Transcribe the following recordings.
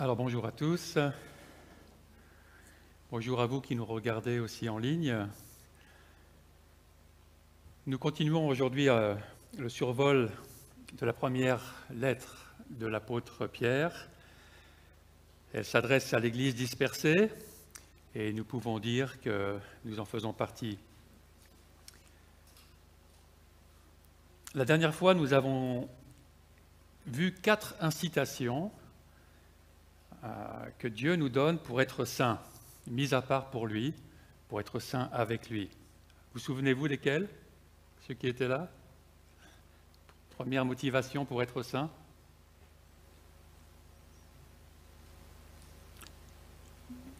Alors bonjour à tous, bonjour à vous qui nous regardez aussi en ligne. Nous continuons aujourd'hui le survol de la première lettre de l'apôtre Pierre. Elle s'adresse à l'Église dispersée et nous pouvons dire que nous en faisons partie. La dernière fois, nous avons vu 4 incitations que Dieu nous donne pour être saints, mis à part pour lui, pour être saints avec lui. Vous souvenez-vous desquelles, ceux qui étaient là? Première motivation pour être saint.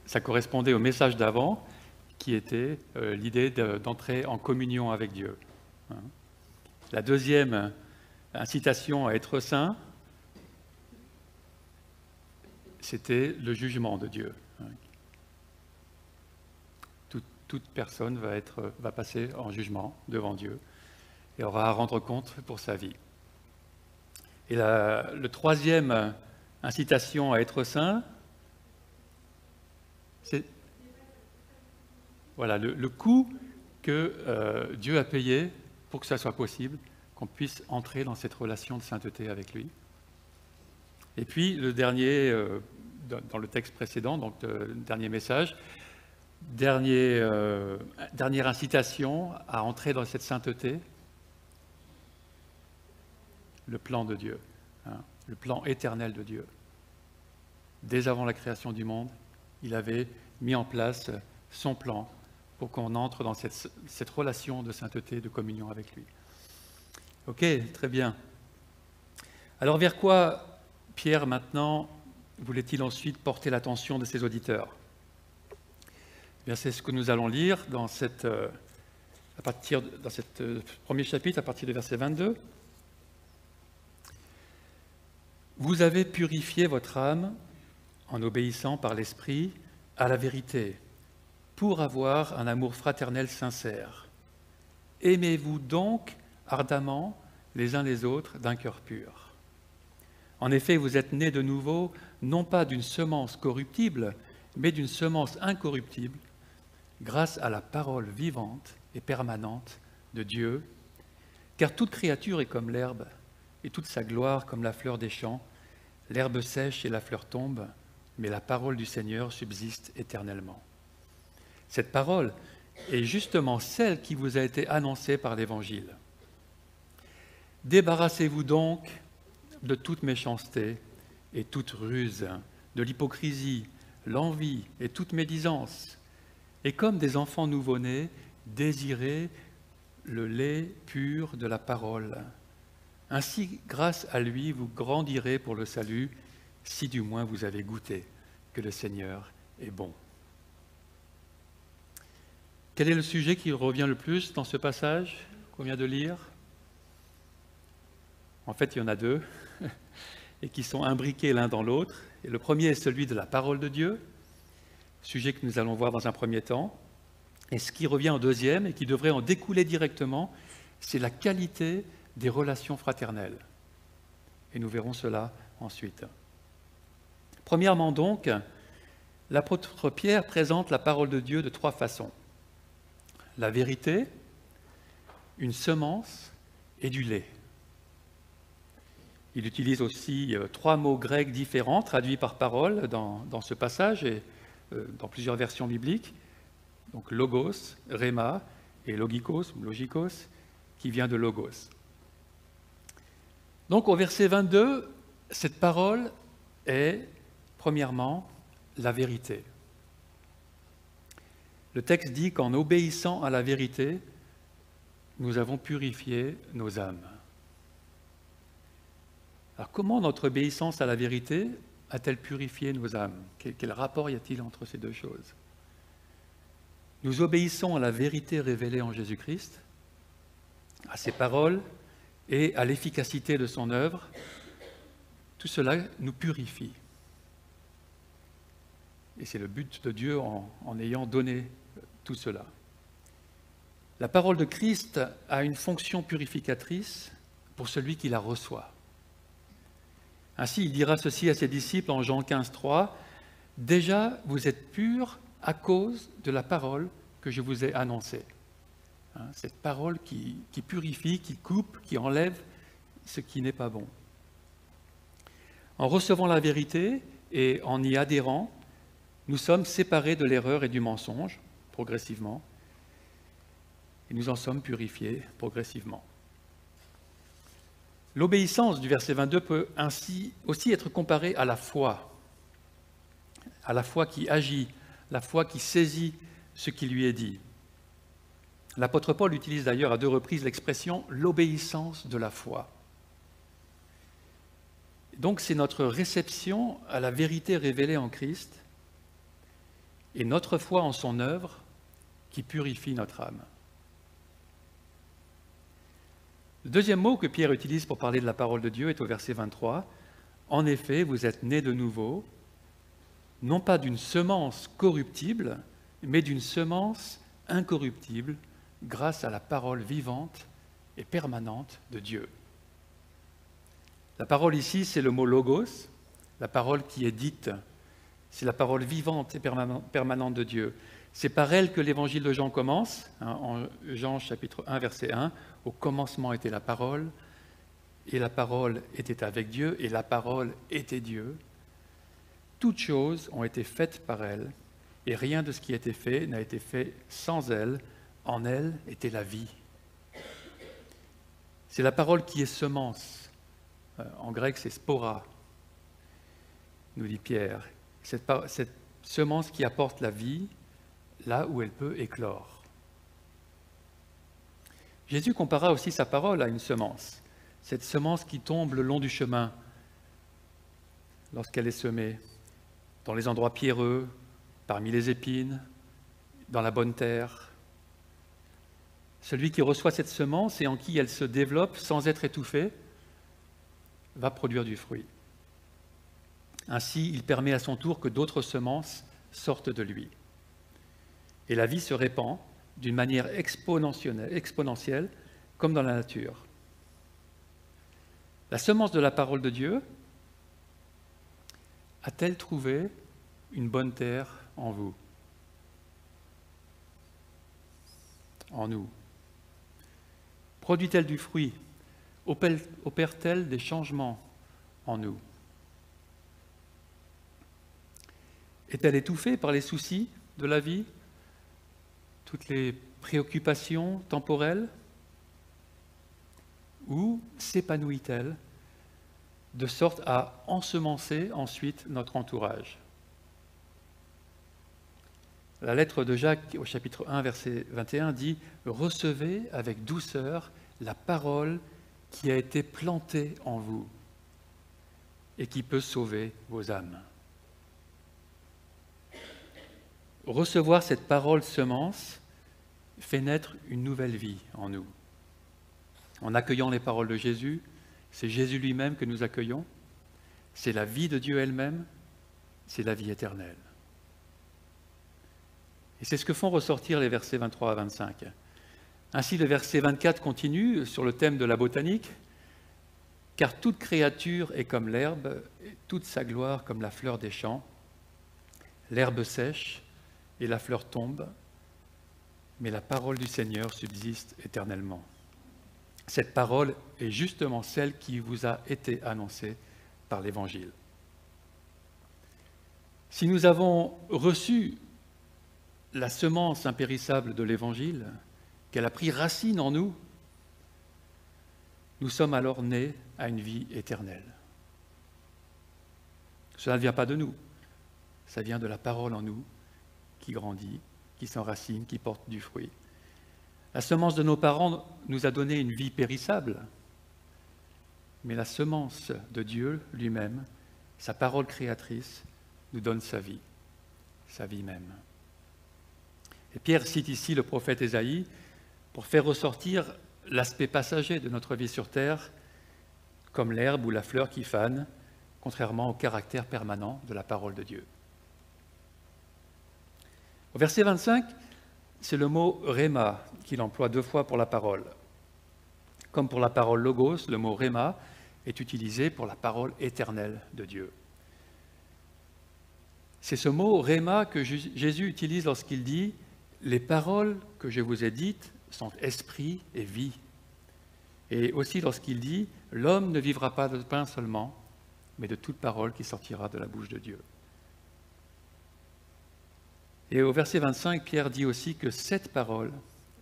Ça correspondait au message d'avant, qui était l'idée d'entrer en communion avec Dieu. La deuxième incitation à être saint, c'était le jugement de Dieu. Toute personne va passer en jugement devant Dieu et aura à rendre compte pour sa vie. Et le troisième incitation à être saint, c'est voilà, le coût que Dieu a payé pour que ça soit possible, qu'on puisse entrer dans cette relation de sainteté avec lui. Et puis le dernier, dans le texte précédent, donc le dernier message, dernière incitation à entrer dans cette sainteté, le plan de Dieu, le plan éternel de Dieu. Dès avant la création du monde, il avait mis en place son plan pour qu'on entre dans cette relation de sainteté, de communion avec lui. Ok, très bien. Alors vers quoi Pierre, maintenant, voulait-il ensuite porter l'attention de ses auditeurs? Eh bien, c'est ce que nous allons lire dans ce premier chapitre, à partir du verset 22. « Vous avez purifié votre âme en obéissant par l'Esprit à la vérité, pour avoir un amour fraternel sincère. Aimez-vous donc ardemment les uns les autres d'un cœur pur. En effet, vous êtes nés de nouveau, non pas d'une semence corruptible, mais d'une semence incorruptible, grâce à la parole vivante et permanente de Dieu. Car toute créature est comme l'herbe, et toute sa gloire comme la fleur des champs. L'herbe sèche et la fleur tombe, mais la parole du Seigneur subsiste éternellement. » Cette parole est justement celle qui vous a été annoncée par l'Évangile. Débarrassez-vous donc de toute méchanceté et toute ruse, de l'hypocrisie, l'envie et toute médisance. Et comme des enfants nouveau-nés, désirez le lait pur de la parole. Ainsi, grâce à lui, vous grandirez pour le salut, si du moins vous avez goûté que le Seigneur est bon. Quel est le sujet qui revient le plus dans ce passage qu'on vient de lire? En fait, il y en a 2, et qui sont imbriqués l'un dans l'autre. Et le premier est celui de la parole de Dieu, sujet que nous allons voir dans un premier temps. Et ce qui revient en deuxième, et qui devrait en découler directement, c'est la qualité des relations fraternelles. Et nous verrons cela ensuite. Premièrement donc, l'apôtre Pierre présente la parole de Dieu de 3 façons. La vérité, une semence et du lait. Il utilise aussi 3 mots grecs différents, traduits par parole dans ce passage et dans plusieurs versions bibliques. Donc logos, rhéma et logikos, qui vient de logos. Donc au verset 22, cette parole est, premièrement, la vérité. Le texte dit qu'en obéissant à la vérité, nous avons purifié nos âmes. Alors comment notre obéissance à la vérité a-t-elle purifié nos âmes? Quel rapport y a-t-il entre ces 2 choses? Nous obéissons à la vérité révélée en Jésus-Christ, à ses paroles et à l'efficacité de son œuvre. Tout cela nous purifie. Et c'est le but de Dieu en ayant donné tout cela. La parole de Christ a une fonction purificatrice pour celui qui la reçoit. Ainsi, il dira ceci à ses disciples en Jean 15, 3, « Déjà, vous êtes purs à cause de la parole que je vous ai annoncée. » Cette parole qui purifie, qui coupe, qui enlève ce qui n'est pas bon. En recevant la vérité et en y adhérant, nous sommes séparés de l'erreur et du mensonge, progressivement, et nous en sommes purifiés progressivement. L'obéissance du verset 22 peut ainsi aussi être comparée à la foi qui agit, la foi qui saisit ce qui lui est dit. L'apôtre Paul utilise d'ailleurs à 2 reprises l'expression « l'obéissance de la foi ». Donc c'est notre réception à la vérité révélée en Christ et notre foi en son œuvre qui purifie notre âme. Le deuxième mot que Pierre utilise pour parler de la parole de Dieu est au verset 23. « En effet, vous êtes nés de nouveau, non pas d'une semence corruptible, mais d'une semence incorruptible, grâce à la parole vivante et permanente de Dieu. » La parole ici, c'est le mot logos, la parole qui est dite. C'est la parole vivante et permanente de Dieu. C'est par elle que l'évangile de Jean commence, en Jean chapitre 1, verset 1. « Au commencement était la parole, et la parole était avec Dieu, et la parole était Dieu. Toutes choses ont été faites par elle, et rien de ce qui a été fait n'a été fait sans elle. En elle était la vie. » C'est la parole qui est semence. En grec, c'est spora, nous dit Pierre. Cette semence qui apporte la vie là où elle peut éclore. Jésus compara aussi sa parole à une semence, cette semence qui tombe le long du chemin lorsqu'elle est semée, dans les endroits pierreux, parmi les épines, dans la bonne terre. Celui qui reçoit cette semence et en qui elle se développe sans être étouffée va produire du fruit. Ainsi, il permet à son tour que d'autres semences sortent de lui. Et la vie se répand d'une manière exponentielle, comme dans la nature. La semence de la parole de Dieu a-t-elle trouvé une bonne terre en vous, en nous? Produit-elle du fruit? Opère-t-elle des changements en nous? Est-elle étouffée par les soucis de la vie, toutes les préoccupations temporelles? Ou s'épanouit-elle de sorte à ensemencer ensuite notre entourage? La lettre de Jacques au chapitre 1, verset 21 dit « Recevez avec douceur la parole qui a été plantée en vous et qui peut sauver vos âmes. » Recevoir cette parole semence fait naître une nouvelle vie en nous. En accueillant les paroles de Jésus, c'est Jésus lui-même que nous accueillons, c'est la vie de Dieu elle-même, c'est la vie éternelle. Et c'est ce que font ressortir les versets 23 à 25. Ainsi, le verset 24 continue sur le thème de la botanique, « Car toute créature est comme l'herbe, et toute sa gloire comme la fleur des champs. L'herbe sèche et la fleur tombe, mais la parole du Seigneur subsiste éternellement. » Cette parole est justement celle qui vous a été annoncée par l'Évangile. Si nous avons reçu la semence impérissable de l'Évangile, qu'elle a pris racine en nous, nous sommes alors nés à une vie éternelle. Cela ne vient pas de nous, ça vient de la parole en nous qui grandit, qui s'enracine, qui porte du fruit. La semence de nos parents nous a donné une vie périssable, mais la semence de Dieu lui-même, sa parole créatrice, nous donne sa vie même. Et Pierre cite ici le prophète Ésaïe pour faire ressortir l'aspect passager de notre vie sur terre, comme l'herbe ou la fleur qui fane, contrairement au caractère permanent de la parole de Dieu. Au verset 25, c'est le mot « réma » qu'il emploie 2 fois pour la parole. Comme pour la parole « logos », le mot « réma » est utilisé pour la parole éternelle de Dieu. C'est ce mot « rhéma » que Jésus utilise lorsqu'il dit « Les paroles que je vous ai dites sont esprit et vie ». Et aussi lorsqu'il dit « L'homme ne vivra pas de pain seulement, mais de toute parole qui sortira de la bouche de Dieu ». Et au verset 25, Pierre dit aussi que cette parole,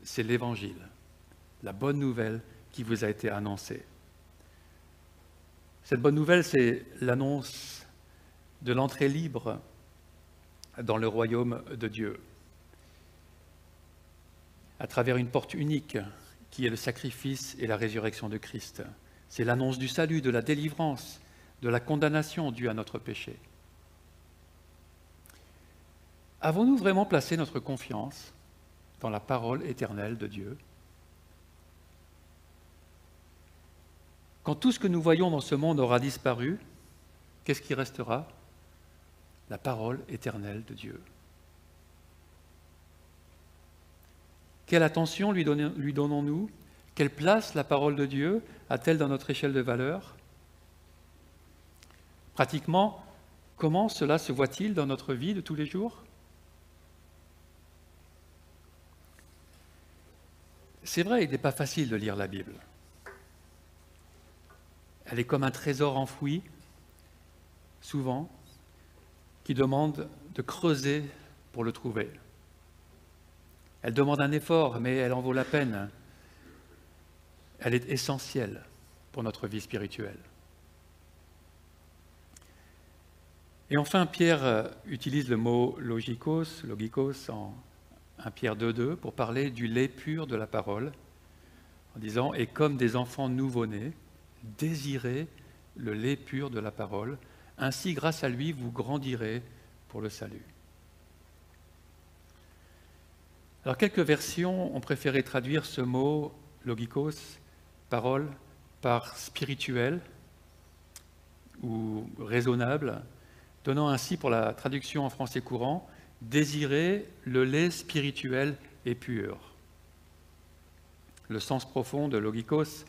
c'est l'Évangile, la bonne nouvelle qui vous a été annoncée. Cette bonne nouvelle, c'est l'annonce de l'entrée libre dans le royaume de Dieu, à travers une porte unique qui est le sacrifice et la résurrection de Christ. C'est l'annonce du salut, de la délivrance, de la condamnation due à notre péché. Avons-nous vraiment placé notre confiance dans la parole éternelle de Dieu? Quand tout ce que nous voyons dans ce monde aura disparu, qu'est-ce qui restera? La parole éternelle de Dieu. Quelle attention lui donnons-nous? Quelle place la parole de Dieu a-t-elle dans notre échelle de valeur? Pratiquement, comment cela se voit-il dans notre vie de tous les jours? C'est vrai, il n'est pas facile de lire la Bible. Elle est comme un trésor enfoui, souvent, qui demande de creuser pour le trouver. Elle demande un effort, mais elle en vaut la peine. Elle est essentielle pour notre vie spirituelle. Et enfin, Pierre utilise le mot logikos en 1 Pierre 2,2 pour parler du lait pur de la parole, en disant « Et comme des enfants nouveau-nés, désirez le lait pur de la parole, ainsi grâce à lui vous grandirez pour le salut. » Alors quelques versions ont préféré traduire ce mot logikos, parole, par spirituel ou raisonnable, donnant ainsi pour la traduction en français courant « désirer le lait spirituel et pur ». Le sens profond de logikos,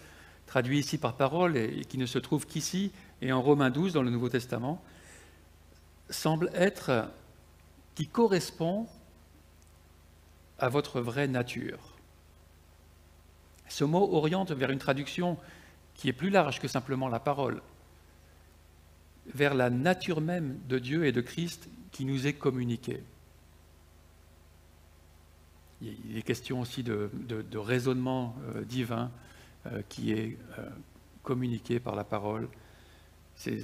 traduit ici par parole et qui ne se trouve qu'ici et en Romains 12 dans le Nouveau Testament, semble être qui correspond à votre vraie nature. Ce mot oriente vers une traduction qui est plus large que simplement la parole, vers la nature même de Dieu et de Christ qui nous est communiquée. Il est question aussi de raisonnement divin qui est communiqué par la parole. C'est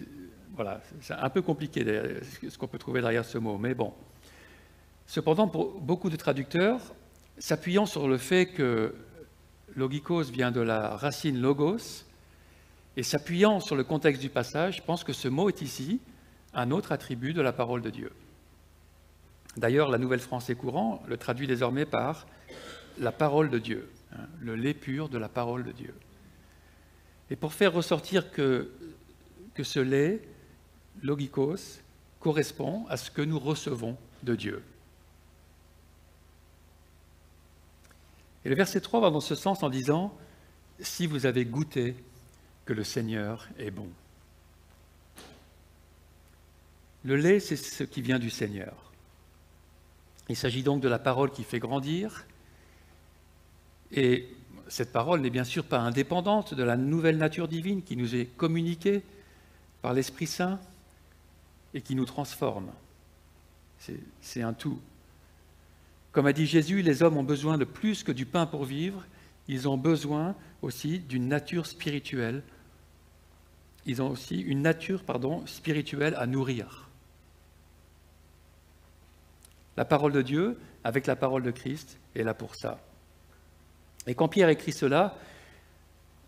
un peu compliqué ce qu'on peut trouver derrière ce mot, mais bon. Cependant, pour beaucoup de traducteurs, s'appuyant sur le fait que logikos vient de la racine logos, et s'appuyant sur le contexte du passage, pensent que ce mot est ici un autre attribut de la parole de Dieu. D'ailleurs, la Nouvelle Français courant le traduit désormais par la parole de Dieu, le lait pur de la parole de Dieu. Et pour faire ressortir que ce lait, logikos, correspond à ce que nous recevons de Dieu. Et le verset 3 va dans ce sens en disant « Si vous avez goûté que le Seigneur est bon ». Le lait, c'est ce qui vient du Seigneur. Il s'agit donc de la parole qui fait grandir. Et cette parole n'est bien sûr pas indépendante de la nouvelle nature divine qui nous est communiquée par l'Esprit Saint et qui nous transforme. C'est un tout. Comme a dit Jésus, les hommes ont besoin de plus que du pain pour vivre, ils ont besoin aussi d'une nature spirituelle. Ils ont aussi une nature, spirituelle à nourrir. La parole de Dieu, avec la parole de Christ, est là pour ça. Et quand Pierre écrit cela,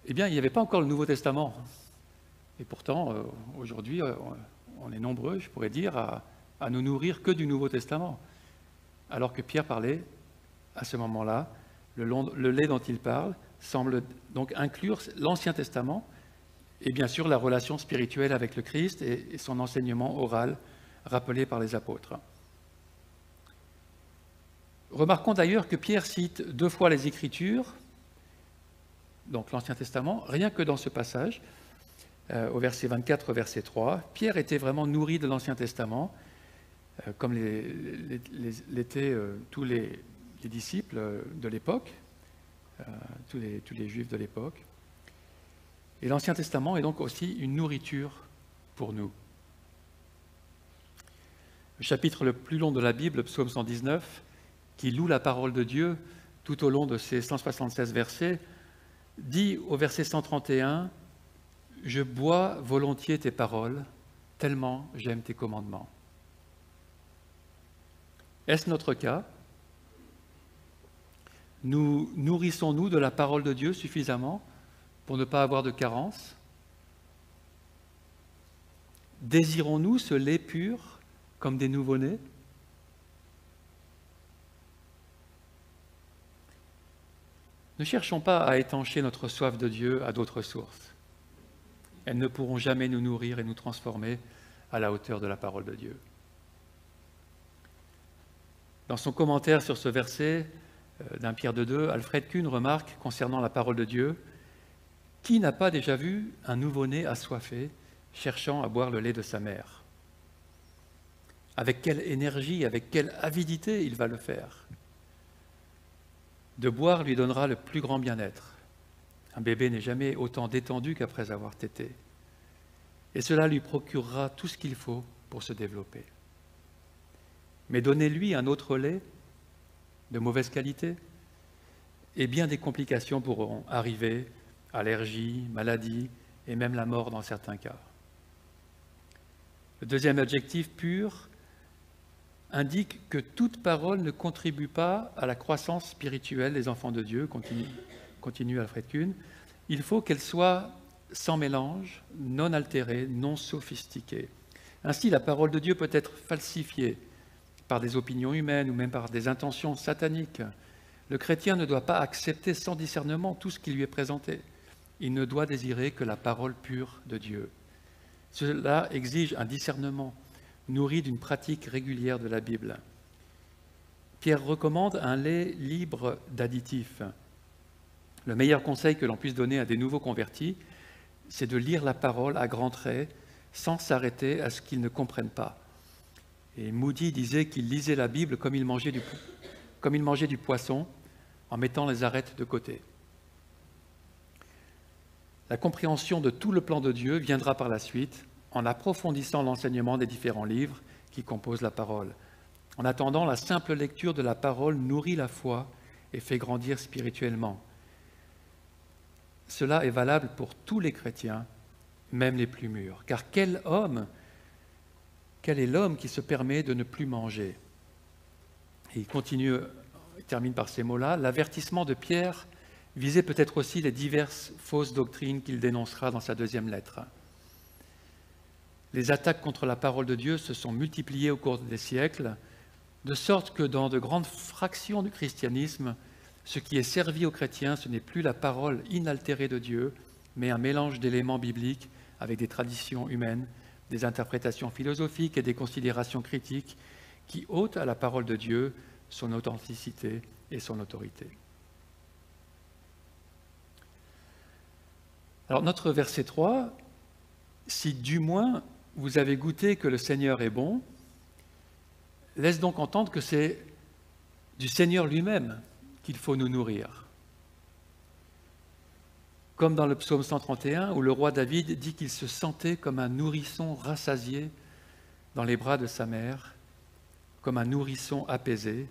eh bien, il n'y avait pas encore le Nouveau Testament. Et pourtant, aujourd'hui, on est nombreux, je pourrais dire, à nous nourrir que du Nouveau Testament. Alors que Pierre parlait, à ce moment-là, le lait dont il parle semble donc inclure l'Ancien Testament et bien sûr la relation spirituelle avec le Christ et son enseignement oral rappelé par les apôtres. Remarquons d'ailleurs que Pierre cite 2 fois les Écritures, donc l'Ancien Testament, rien que dans ce passage, au verset 24 au verset 3. Pierre était vraiment nourri de l'Ancien Testament, comme l'étaient tous les disciples de l'époque, tous les juifs de l'époque. Et l'Ancien Testament est donc aussi une nourriture pour nous. Le chapitre le plus long de la Bible, le psaume 119, qui loue la parole de Dieu tout au long de ces 176 versets, dit au verset 131, « Je bois volontiers tes paroles, tellement j'aime tes commandements. » Est-ce notre cas? Nous nourrissons-nous de la parole de Dieu suffisamment pour ne pas avoir de carence? Désirons-nous ce lait pur comme des nouveau-nés? Ne cherchons pas à étancher notre soif de Dieu à d'autres sources. Elles ne pourront jamais nous nourrir et nous transformer à la hauteur de la parole de Dieu. Dans son commentaire sur ce verset d'un Pierre de 2, Alfred Kuhn remarque concernant la parole de Dieu: « Qui n'a pas déjà vu un nouveau-né assoiffé cherchant à boire le lait de sa mère? Avec quelle énergie, avec quelle avidité il va le faire. De boire lui donnera le plus grand bien-être. Un bébé n'est jamais autant détendu qu'après avoir tété. Et cela lui procurera tout ce qu'il faut pour se développer. Mais donnez-lui un autre lait de mauvaise qualité, et bien des complications pourront arriver, allergies, maladies et même la mort dans certains cas. » Le deuxième adjectif, pur, indique que toute parole ne contribue pas à la croissance spirituelle des enfants de Dieu, continue Alfred Kuhn. Il faut qu'elle soit sans mélange, non altérée, non sophistiquée. Ainsi, la parole de Dieu peut être falsifiée par des opinions humaines ou même par des intentions sataniques. Le chrétien ne doit pas accepter sans discernement tout ce qui lui est présenté. Il ne doit désirer que la parole pure de Dieu. Cela exige un discernement nourri d'une pratique régulière de la Bible. Pierre recommande un lait libre d'additifs. Le meilleur conseil que l'on puisse donner à des nouveaux convertis, c'est de lire la parole à grands traits sans s'arrêter à ce qu'ils ne comprennent pas. Et Moody disait qu'il lisait la Bible comme il mangeait du poisson, en mettant les arêtes de côté. La compréhension de tout le plan de Dieu viendra par la suite, en approfondissant l'enseignement des différents livres qui composent la parole. En attendant, la simple lecture de la parole nourrit la foi et fait grandir spirituellement. Cela est valable pour tous les chrétiens, même les plus mûrs. Car quel est l'homme qui se permet de ne plus manger? Et il termine par ces mots-là. L'avertissement de Pierre visait peut-être aussi les diverses fausses doctrines qu'il dénoncera dans sa deuxième lettre. Les attaques contre la parole de Dieu se sont multipliées au cours des siècles, de sorte que dans de grandes fractions du christianisme, ce qui est servi aux chrétiens, ce n'est plus la parole inaltérée de Dieu, mais un mélange d'éléments bibliques avec des traditions humaines, des interprétations philosophiques et des considérations critiques qui ôtent à la parole de Dieu son authenticité et son autorité. Alors notre verset 3, si du moins vous avez goûté que le Seigneur est bon, laisse donc entendre que c'est du Seigneur lui-même qu'il faut nous nourrir. Comme dans le psaume 131, où le roi David dit qu'il se sentait comme un nourrisson rassasié dans les bras de sa mère, comme un nourrisson apaisé,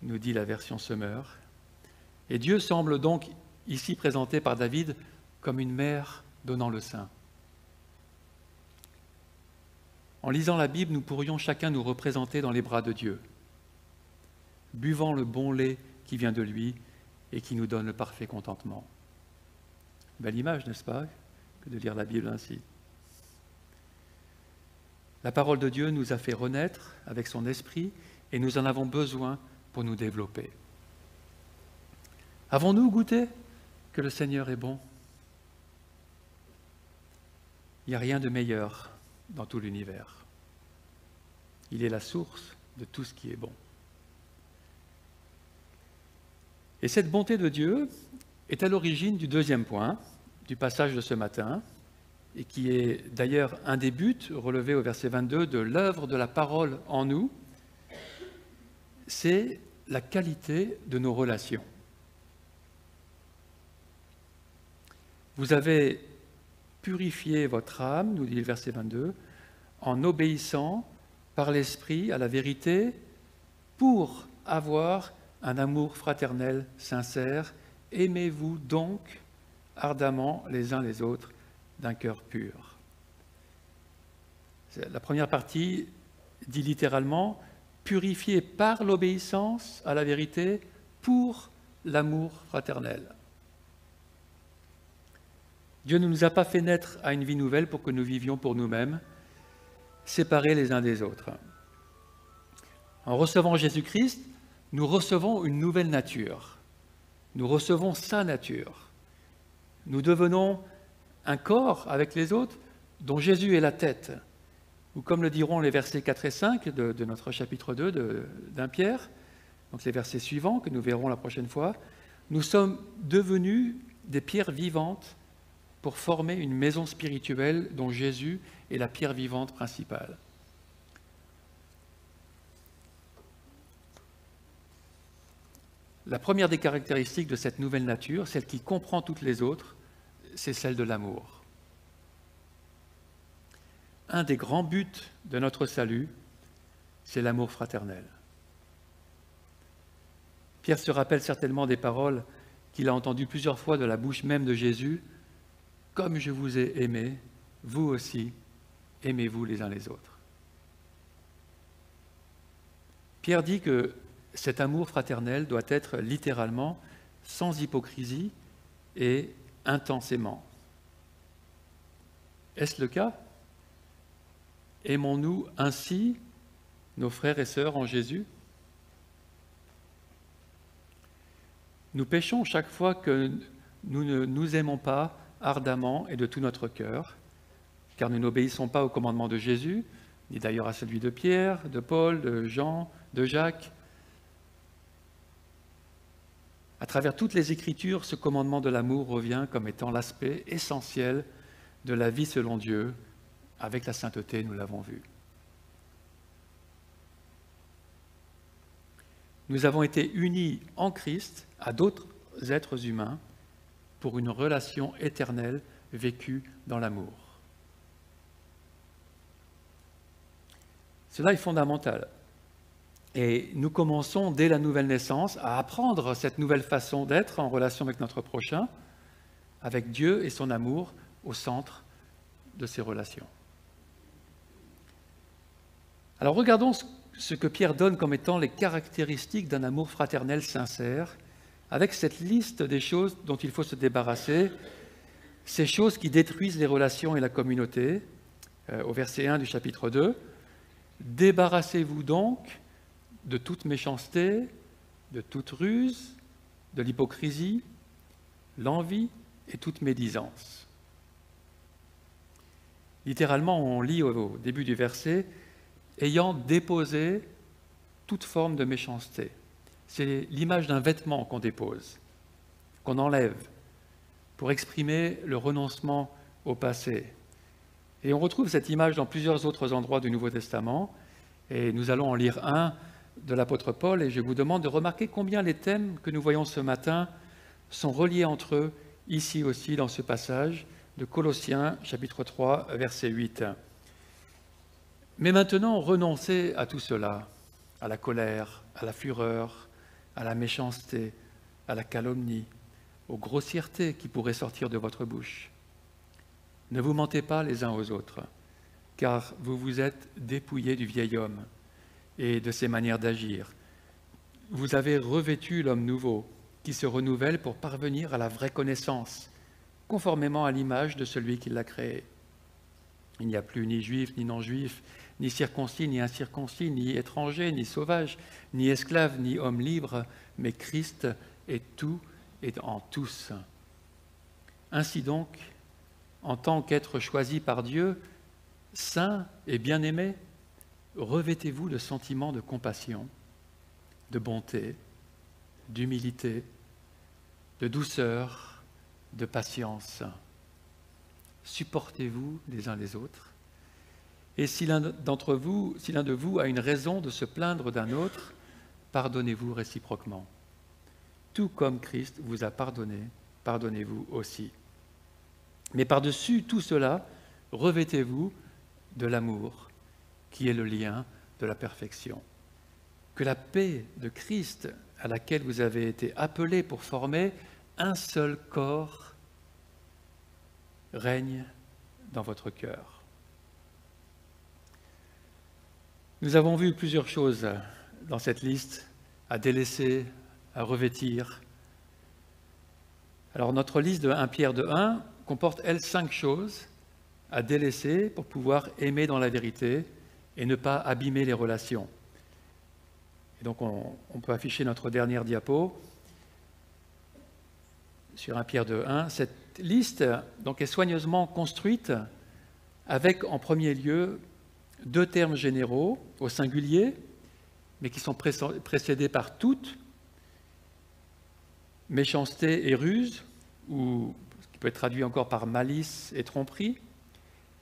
nous dit la version Semeur. Et Dieu semble donc ici présenté par David comme une mère donnant le sein. En lisant la Bible, nous pourrions chacun nous représenter dans les bras de Dieu, buvant le bon lait qui vient de lui et qui nous donne le parfait contentement. Belle image, n'est-ce pas, que de lire la Bible ainsi. La parole de Dieu nous a fait renaître avec son esprit et nous en avons besoin pour nous développer. Avons-nous goûté que le Seigneur est bon? Il n'y a rien de meilleur dans tout l'univers. Il est la source de tout ce qui est bon. Et cette bonté de Dieu est à l'origine du deuxième point du passage de ce matin. et qui est d'ailleurs un des buts relevés au verset 22 de l'œuvre de la parole en nous, c'est la qualité de nos relations. Vous avez purifié votre âme, nous dit le verset 22, en obéissant par l'Esprit à la vérité pour avoir un amour fraternel sincère. Aimez-vous donc ardemment les uns les autres d'un cœur pur. La première partie dit littéralement « purifié par l'obéissance à la vérité pour l'amour fraternel ». Dieu ne nous a pas fait naître à une vie nouvelle pour que nous vivions pour nous-mêmes, séparés les uns des autres. En recevant Jésus-Christ, nous recevons une nouvelle nature. Nous recevons sa nature. Nous devenons un corps avec les autres dont Jésus est la tête. Ou comme le diront les versets 4 et 5 de notre chapitre 2 d'Un Pierre, donc les versets suivants que nous verrons la prochaine fois, nous sommes devenus des pierres vivantes pour former une maison spirituelle dont Jésus est la pierre vivante principale. La première des caractéristiques de cette nouvelle nature, celle qui comprend toutes les autres, c'est celle de l'amour. Un des grands buts de notre salut, c'est l'amour fraternel. Pierre se rappelle certainement des paroles qu'il a entendues plusieurs fois de la bouche même de Jésus. « Comme je vous ai aimé, vous aussi, aimez-vous les uns les autres. » Pierre dit que cet amour fraternel doit être littéralement sans hypocrisie et intensément. Est-ce le cas? Aimons-nous ainsi nos frères et sœurs en Jésus? Nous péchons chaque fois que nous ne nous aimons pas ardemment et de tout notre cœur, car nous n'obéissons pas au commandement de Jésus, ni d'ailleurs à celui de Pierre, de Paul, de Jean, de Jacques. À travers toutes les Écritures, ce commandement de l'amour revient comme étant l'aspect essentiel de la vie selon Dieu. Avec la sainteté, nous l'avons vu. Nous avons été unis en Christ à d'autres êtres humains pour une relation éternelle vécue dans l'amour. Cela est fondamental. Et nous commençons dès la nouvelle naissance à apprendre cette nouvelle façon d'être en relation avec notre prochain, avec Dieu et son amour au centre de ces relations. Alors regardons ce que Pierre donne comme étant les caractéristiques d'un amour fraternel sincère, avec cette liste des choses dont il faut se débarrasser, ces choses qui détruisent les relations et la communauté, au verset 1 du chapitre 2. « Débarrassez-vous donc de toute méchanceté, de toute ruse, de l'hypocrisie, l'envie et toute médisance. » Littéralement, on lit au début du verset « ayant déposé toute forme de méchanceté ». C'est l'image d'un vêtement qu'on dépose, qu'on enlève, pour exprimer le renoncement au passé. Et on retrouve cette image dans plusieurs autres endroits du Nouveau Testament, et nous allons en lire un de l'apôtre Paul, et je vous demande de remarquer combien les thèmes que nous voyons ce matin sont reliés entre eux, ici aussi dans ce passage de Colossiens, chapitre 3, verset 8. « Mais maintenant, renoncez à tout cela, à la colère, à la fureur, à la méchanceté, à la calomnie, aux grossièretés qui pourraient sortir de votre bouche. Ne vous mentez pas les uns aux autres, car vous vous êtes dépouillés du vieil homme et de ses manières d'agir. Vous avez revêtu l'homme nouveau, qui se renouvelle pour parvenir à la vraie connaissance, conformément à l'image de celui qui l'a créé. Il n'y a plus ni juif, ni non-juif, ni circoncis, ni incirconcis, ni étranger, ni sauvage, ni esclave, ni homme libre, mais Christ est tout et en tous. Ainsi donc, en tant qu'être choisi par Dieu, saint et bien-aimé, revêtez-vous le sentiment de compassion, de bonté, d'humilité, de douceur, de patience. supportez-vous les uns les autres. Et si l'un de vous a une raison de se plaindre d'un autre, pardonnez-vous réciproquement. Tout comme Christ vous a pardonné, pardonnez-vous aussi. Mais par-dessus tout cela, revêtez-vous de l'amour, qui est le lien de la perfection. Que la paix de Christ, à laquelle vous avez été appelés pour former un seul corps, règne dans votre cœur. Nous avons vu plusieurs choses dans cette liste à délaisser, à revêtir. Alors notre liste de 1 Pierre 2:1 comporte, elle, 5 choses à délaisser pour pouvoir aimer dans la vérité et ne pas abîmer les relations. Et donc on peut afficher notre dernière diapo sur 1 Pierre 2:1. Cette liste donc, est soigneusement construite avec en premier lieu 2 termes généraux au singulier, mais qui sont précédés par toutes, méchanceté et ruse, ou ce qui peut être traduit encore par malice et tromperie.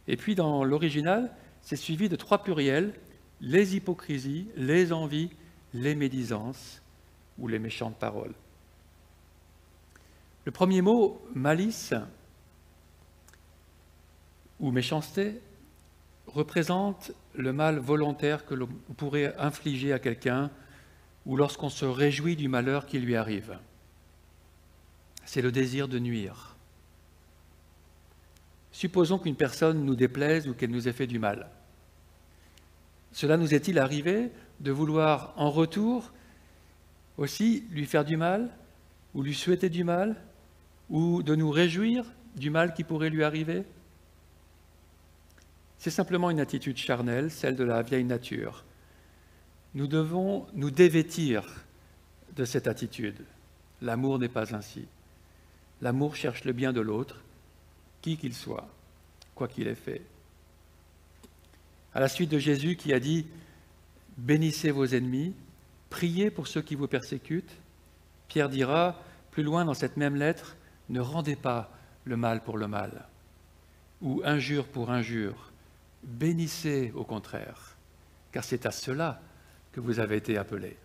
Et puis dans l'original, c'est suivi de 3 pluriels, les hypocrisies, les envies, les médisances ou les méchantes paroles. Le premier mot, malice ou méchanceté, représente le mal volontaire que l'on pourrait infliger à quelqu'un ou lorsqu'on se réjouit du malheur qui lui arrive. C'est le désir de nuire. Supposons qu'une personne nous déplaise ou qu'elle nous ait fait du mal. Cela nous est-il arrivé de vouloir en retour aussi lui faire du mal ou lui souhaiter du mal ou de nous réjouir du mal qui pourrait lui arriver? C'est simplement une attitude charnelle, celle de la vieille nature. Nous devons nous dévêtir de cette attitude. L'amour n'est pas ainsi. L'amour cherche le bien de l'autre, qui qu'il soit, quoi qu'il ait fait. À la suite de Jésus qui a dit « Bénissez vos ennemis, priez pour ceux qui vous persécutent », Pierre dira, plus loin dans cette même lettre, « Ne rendez pas le mal pour le mal » ou « injure pour injure ». Bénissez au contraire, car c'est à cela que vous avez été appelés.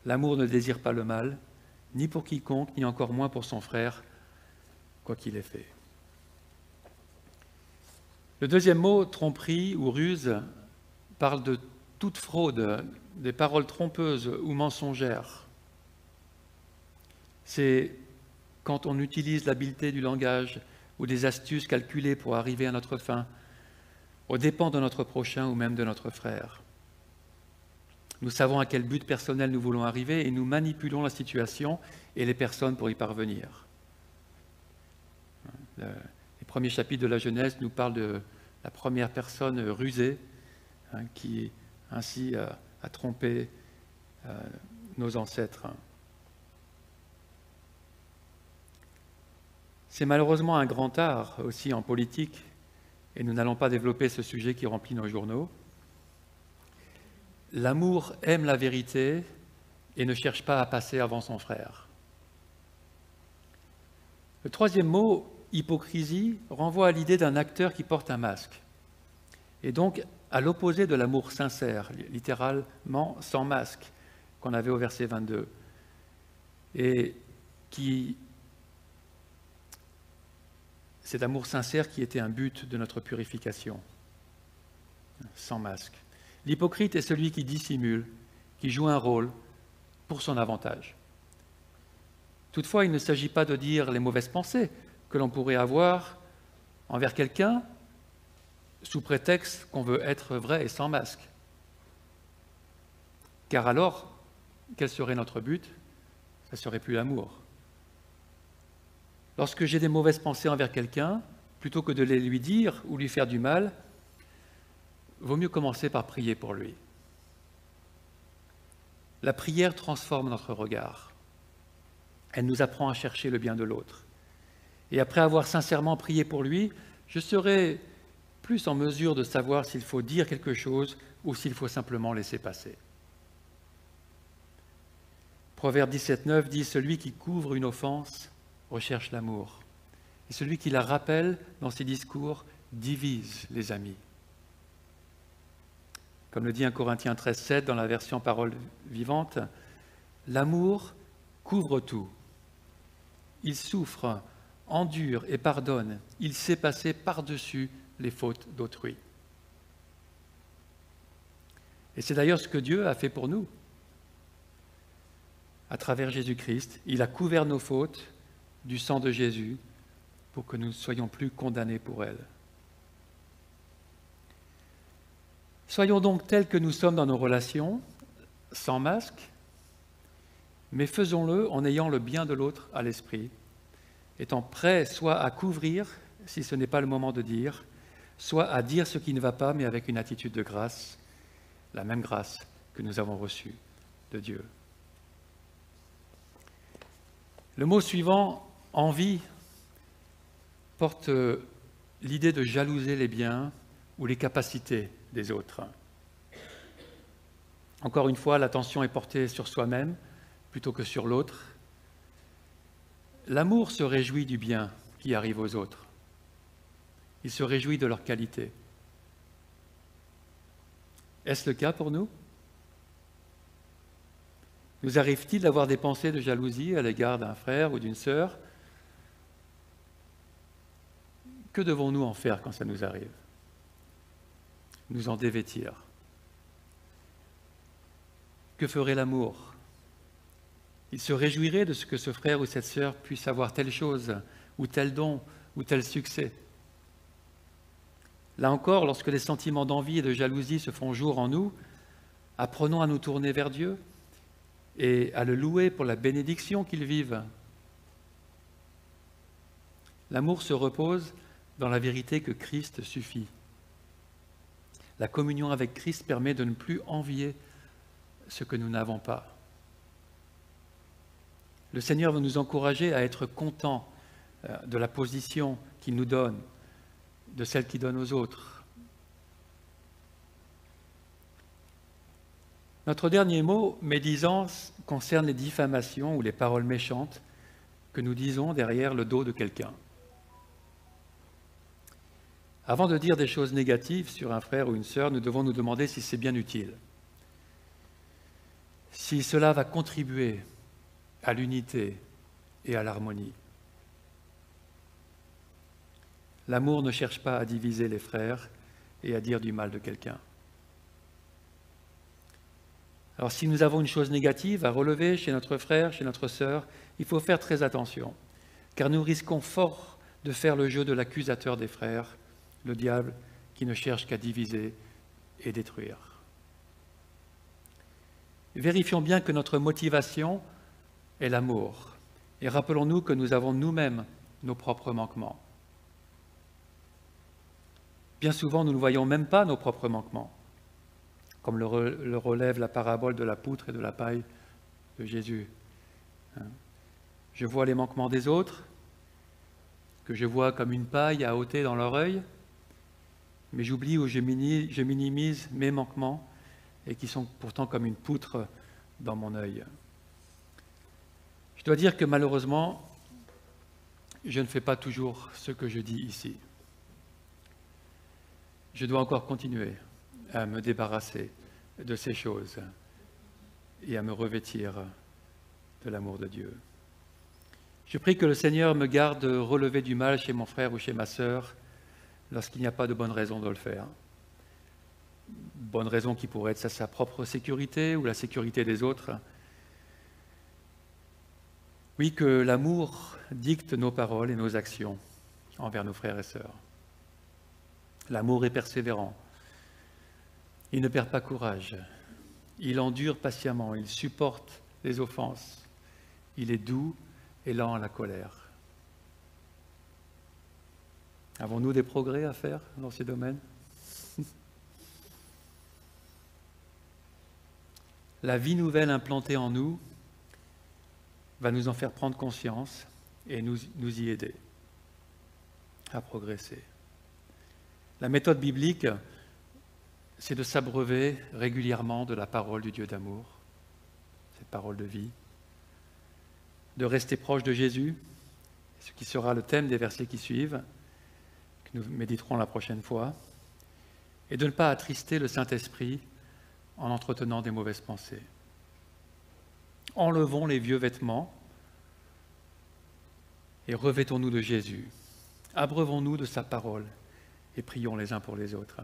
L'amour ne désire pas le mal, ni pour quiconque, ni encore moins pour son frère, quoi qu'il ait fait. Le deuxième mot, tromperie ou ruse, parle de toute fraude, des paroles trompeuses ou mensongères. C'est quand on utilise l'habileté du langage ou des astuces calculées pour arriver à notre fin, aux dépens de notre prochain ou même de notre frère. Nous savons à quel but personnel nous voulons arriver et nous manipulons la situation et les personnes pour y parvenir. Les premiers chapitres de la Genèse nous parlent de la première personne rusée qui ainsi a trompé nos ancêtres. C'est malheureusement un grand art aussi en politique, et nous n'allons pas développer ce sujet qui remplit nos journaux. L'amour aime la vérité et ne cherche pas à passer avant son frère. Le troisième mot, hypocrisie, renvoie à l'idée d'un acteur qui porte un masque, et donc à l'opposé de l'amour sincère, littéralement sans masque, qu'on avait au verset 22, et qui cet amour sincère qui était un but de notre purification, sans masque. L'hypocrite est celui qui dissimule, qui joue un rôle pour son avantage. Toutefois, il ne s'agit pas de dire les mauvaises pensées que l'on pourrait avoir envers quelqu'un sous prétexte qu'on veut être vrai et sans masque. Car alors, quel serait notre but? Ça ne serait plus l'amour. Lorsque j'ai des mauvaises pensées envers quelqu'un, plutôt que de les lui dire ou lui faire du mal, vaut mieux commencer par prier pour lui. La prière transforme notre regard. Elle nous apprend à chercher le bien de l'autre. Et après avoir sincèrement prié pour lui, je serai plus en mesure de savoir s'il faut dire quelque chose ou s'il faut simplement laisser passer. Proverbe 17,9 dit « Celui qui couvre une offense recherche l'amour, Et celui qui la rappelle dans ses discours divise les amis. Comme le dit 1 Corinthiens 13,7 dans la version Parole vivante, l'amour couvre tout. Il souffre, endure et pardonne. Il sait passer par-dessus les fautes d'autrui. Et c'est d'ailleurs ce que Dieu a fait pour nous. À travers Jésus-Christ, il a couvert nos fautes du sang de Jésus pour que nous ne soyons plus condamnés pour elles. Soyons donc tels que nous sommes dans nos relations, sans masque, mais faisons-le en ayant le bien de l'autre à l'esprit, étant prêts soit à couvrir, si ce n'est pas le moment de dire, soit à dire ce qui ne va pas, mais avec une attitude de grâce, la même grâce que nous avons reçue de Dieu. Le mot suivant, envie, porte l'idée de jalouser les biens ou les capacités des autres. Encore une fois, l'attention est portée sur soi-même plutôt que sur l'autre. L'amour se réjouit du bien qui arrive aux autres. Il se réjouit de leur qualité. Est-ce le cas pour nous? Nous arrive-t-il d'avoir des pensées de jalousie à l'égard d'un frère ou d'une sœur? Que devons-nous en faire quand ça nous arrive? Nous en dévêtir. Que ferait l'amour? Il se réjouirait de ce que ce frère ou cette sœur puisse avoir telle chose, ou tel don, ou tel succès. Là encore, lorsque les sentiments d'envie et de jalousie se font jour en nous, apprenons à nous tourner vers Dieu et à le louer pour la bénédiction qu'il vive. L'amour se repose dans la vérité que Christ suffit. La communion avec Christ permet de ne plus envier ce que nous n'avons pas. Le Seigneur veut nous encourager à être contents de la position qu'il nous donne, de celle qu'il donne aux autres. Notre dernier mot, médisance, concerne les diffamations ou les paroles méchantes que nous disons derrière le dos de quelqu'un. Avant de dire des choses négatives sur un frère ou une sœur, nous devons nous demander si c'est bien utile, si cela va contribuer à l'unité et à l'harmonie. L'amour ne cherche pas à diviser les frères et à dire du mal de quelqu'un. Alors si nous avons une chose négative à relever chez notre frère, chez notre sœur, il faut faire très attention, car nous risquons fort de faire le jeu de l'accusateur des frères, le diable qui ne cherche qu'à diviser et détruire. Vérifions bien que notre motivation est l'amour, et rappelons-nous que nous avons nous-mêmes nos propres manquements. Bien souvent, nous ne voyons même pas nos propres manquements, comme le relève la parabole de la poutre et de la paille de Jésus. Je vois les manquements des autres, que je vois comme une paille à ôter dans leur œil, mais j'oublie ou je minimise mes manquements et qui sont pourtant comme une poutre dans mon œil. Je dois dire que malheureusement, je ne fais pas toujours ce que je dis ici. Je dois encore continuer à me débarrasser de ces choses et à me revêtir de l'amour de Dieu. Je prie que le Seigneur me garde de relever du mal chez mon frère ou chez ma sœur lorsqu'il n'y a pas de bonne raison de le faire. Bonne raison qui pourrait être sa propre sécurité ou la sécurité des autres. Oui, que l'amour dicte nos paroles et nos actions envers nos frères et sœurs. L'amour est persévérant. Il ne perd pas courage. Il endure patiemment. Il supporte les offenses. Il est doux et lent à la colère. Avons-nous des progrès à faire dans ces domaines? La vie nouvelle implantée en nous va nous en faire prendre conscience et nous y aider à progresser. La méthode biblique, c'est de s'abreuver régulièrement de la parole du Dieu d'amour, cette parole de vie, de rester proche de Jésus ce qui sera le thème des versets qui suivent, que nous méditerons la prochaine fois, et de ne pas attrister le Saint-Esprit en entretenant des mauvaises pensées. Enlevons les vieux vêtements et revêtons-nous de Jésus. Abreuvons-nous de sa parole et prions les uns pour les autres.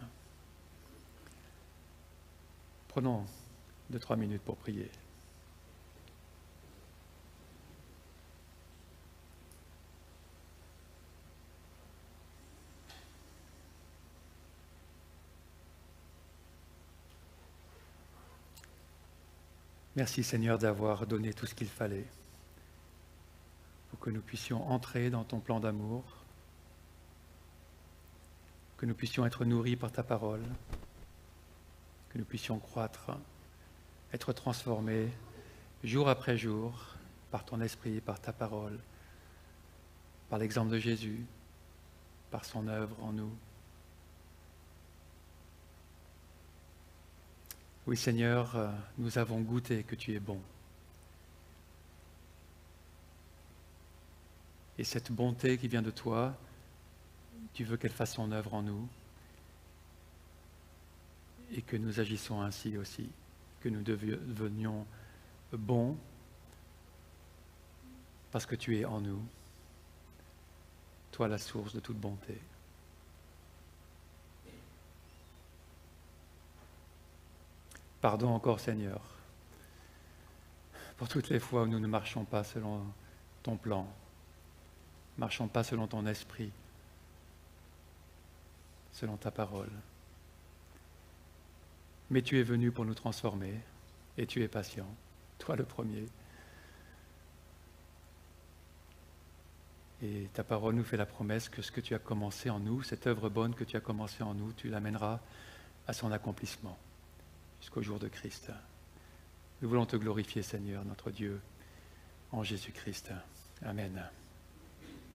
Prenons 2-3 minutes pour prier. Merci Seigneur d'avoir donné tout ce qu'il fallait pour que nous puissions entrer dans ton plan d'amour, que nous puissions être nourris par ta parole, que nous puissions croître, être transformés jour après jour par ton esprit, par ta parole, par l'exemple de Jésus, par son œuvre en nous. Oui Seigneur, nous avons goûté que tu es bon. Et cette bonté qui vient de toi, tu veux qu'elle fasse son œuvre en nous et que nous agissons ainsi aussi, que nous devenions bons parce que tu es en nous, toi la source de toute bonté. Pardon encore Seigneur pour toutes les fois où nous ne marchons pas selon ton plan, ne marchons pas selon ton esprit, selon ta parole. Mais tu es venu pour nous transformer et tu es patient, toi le premier. Et ta parole nous fait la promesse que ce que tu as commencé en nous, cette œuvre bonne que tu as commencée en nous, tu l'amèneras à son accomplissement jusqu'au jour de Christ. Nous voulons te glorifier, Seigneur, notre Dieu, en Jésus-Christ. Amen.